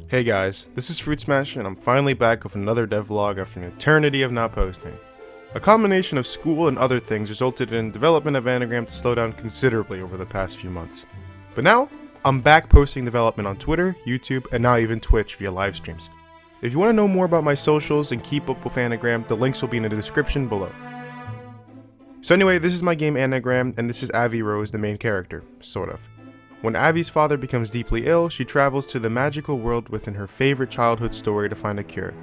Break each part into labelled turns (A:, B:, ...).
A: Hey guys, this is Fruit Smash and I'm finally back with another devlog after an eternity of not posting. A combination of school and other things resulted in development of Anagram to slow down considerably over the past few months. But now, I'm back posting development on Twitter, YouTube, and now even Twitch via live streams. If you want to know more about my socials and keep up with Anagram, the links will be in the description below. So anyway, this is my game Anagram, and this is Avi Rose, the main character, sort of. When Avi's father becomes deeply ill, she travels to the magical world within her favorite childhood story to find a cure.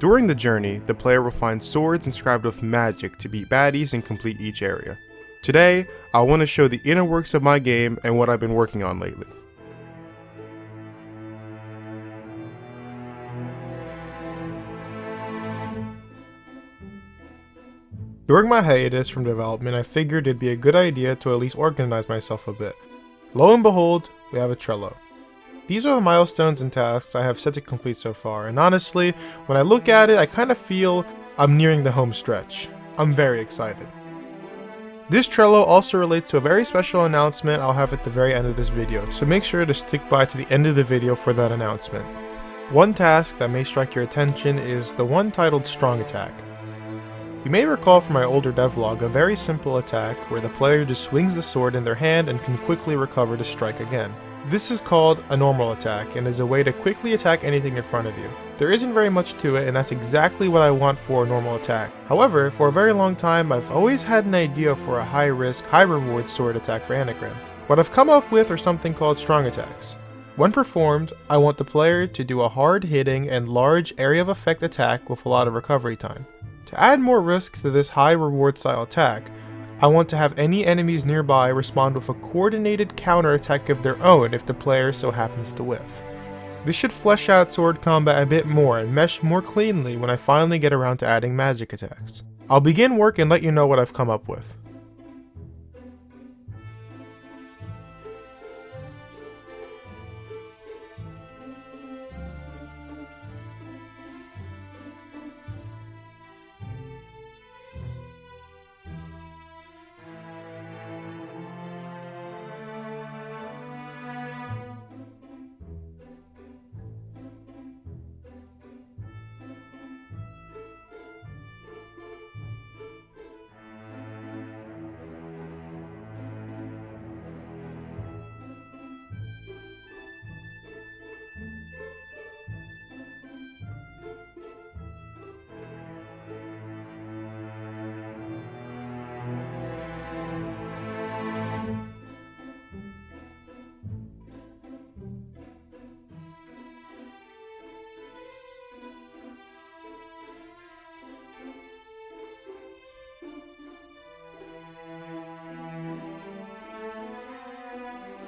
A: During the journey, the player will find swords inscribed with magic to beat baddies and complete each area. Today, I want to show the inner works of my game and what I've been working on lately. During my hiatus from development, I figured it'd be a good idea to at least organize myself a bit. Lo and behold, we have a Trello. These are the milestones and tasks I have set to complete so far, and honestly, when I look at it, I kind of feel I'm nearing the home stretch. I'm very excited. This Trello also relates to a very special announcement I'll have at the very end of this video, so make sure to stick by to the end of the video for that announcement. One task that may strike your attention is the one titled Strong Attack. You may recall from my older devlog a very simple attack where the player just swings the sword in their hand and can quickly recover to strike again. This is called a normal attack and is a way to quickly attack anything in front of you. There isn't very much to it, and that's exactly what I want for a normal attack. However, for a very long time I've always had an idea for a high risk, high reward sword attack for Anagram. What I've come up with are something called strong attacks. When performed, I want the player to do a hard hitting and large area of effect attack with a lot of recovery time. To add more risk to this high reward style attack, I want to have any enemies nearby respond with a coordinated counter attack of their own if the player so happens to whiff. This should flesh out sword combat a bit more and mesh more cleanly when I finally get around to adding magic attacks. I'll begin work and let you know what I've come up with.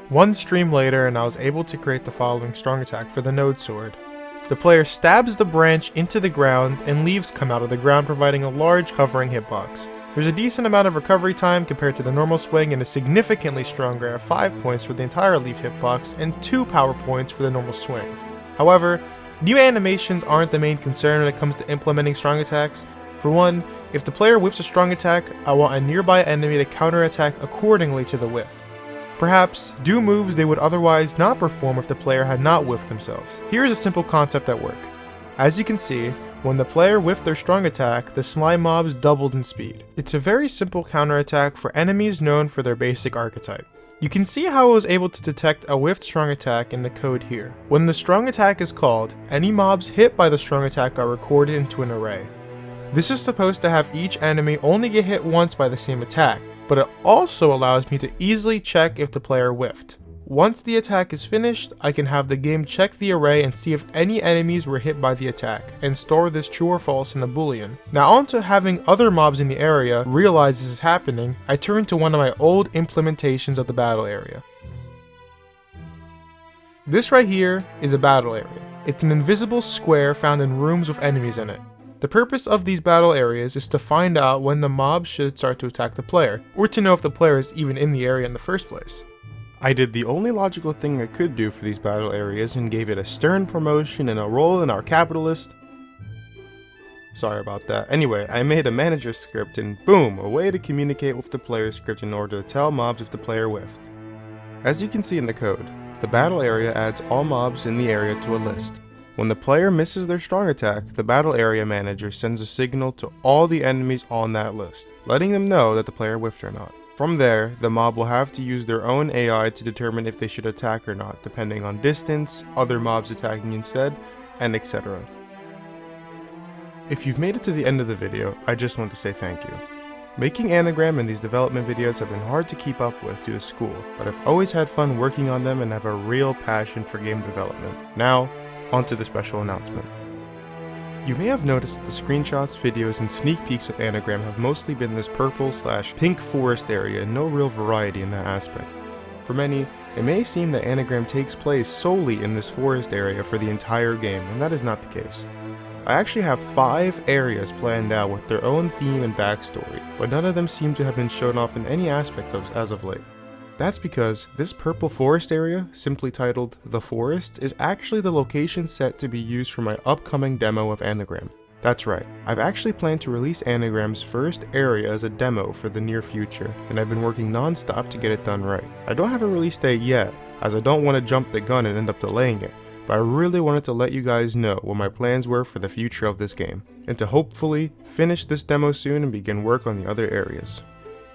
A: One stream later and I was able to create the following strong attack for the node sword. The player stabs the branch into the ground and leaves come out of the ground, providing a large covering hitbox. There's a decent amount of recovery time compared to the normal swing and is significantly stronger at 5 points for the entire leaf hitbox and 2 power points for the normal swing. However, new animations aren't the main concern when it comes to implementing strong attacks. For one, if the player whiffs a strong attack, I want a nearby enemy to counterattack accordingly to the whiff. Perhaps do moves they would otherwise not perform if the player had not whiffed themselves. Here is a simple concept at work. As you can see, when the player whiffed their strong attack, the slime mobs doubled in speed. It's a very simple counterattack for enemies known for their basic archetype. You can see how I was able to detect a whiffed strong attack in the code here. When the strong attack is called, any mobs hit by the strong attack are recorded into an array. This is supposed to have each enemy only get hit once by the same attack, but it also allows me to easily check if the player whiffed. Once the attack is finished, I can have the game check the array and see if any enemies were hit by the attack, and store this true or false in a boolean. Now onto having other mobs in the area realize this is happening, I turn to one of my old implementations of the battle area. This right here is a battle area. It's an invisible square found in rooms with enemies in it. The purpose of these battle areas is to find out when the mob should start to attack the player, or to know if the player is even in the area in the first place. I did the only logical thing I could do for these battle areas and gave it a stern promotion and a role in our capitalist. Sorry about that. Anyway, I made a manager script and boom, a way to communicate with the player script in order to tell mobs if the player whiffed. As you can see in the code, the battle area adds all mobs in the area to a list. When the player misses their strong attack, the battle area manager sends a signal to all the enemies on that list, letting them know that the player whiffed or not. From there, the mob will have to use their own AI to determine if they should attack or not, depending on distance, other mobs attacking instead, and etc. If you've made it to the end of the video, I just want to say thank you. Making Anagram and these development videos have been hard to keep up with due to school, but I've always had fun working on them and have a real passion for game development. Now, onto the special announcement. You may have noticed that the screenshots, videos, and sneak peeks of Anagram have mostly been this purple/pink forest area and no real variety in that aspect. For many, it may seem that Anagram takes place solely in this forest area for the entire game, and that is not the case. I actually have 5 areas planned out with their own theme and backstory, but none of them seem to have been shown off in any aspect as of late. That's because this purple forest area, simply titled The Forest, is actually the location set to be used for my upcoming demo of Anagram. That's right, I've actually planned to release Anagram's first area as a demo for the near future, and I've been working non-stop to get it done right. I don't have a release date yet, as I don't want to jump the gun and end up delaying it, but I really wanted to let you guys know what my plans were for the future of this game, and to hopefully finish this demo soon and begin work on the other areas.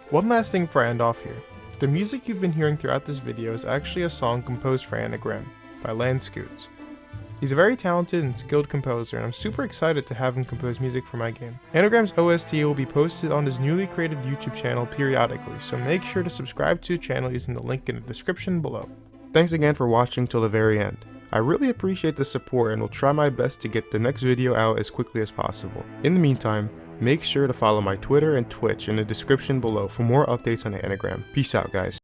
A: One last thing before I end off here. The music you've been hearing throughout this video is actually a song composed for Anagram by Scoots. He's a very talented and skilled composer, and I'm super excited to have him compose music for my game. Anagram's OST will be posted on his newly created YouTube channel periodically, so make sure to subscribe to the channel using the link in the description below. Thanks again for watching till the very end. I really appreciate the support and will try my best to get the next video out as quickly as possible. In the meantime, make sure to follow my Twitter and Twitch in the description below for more updates on Anagram. Peace out, guys.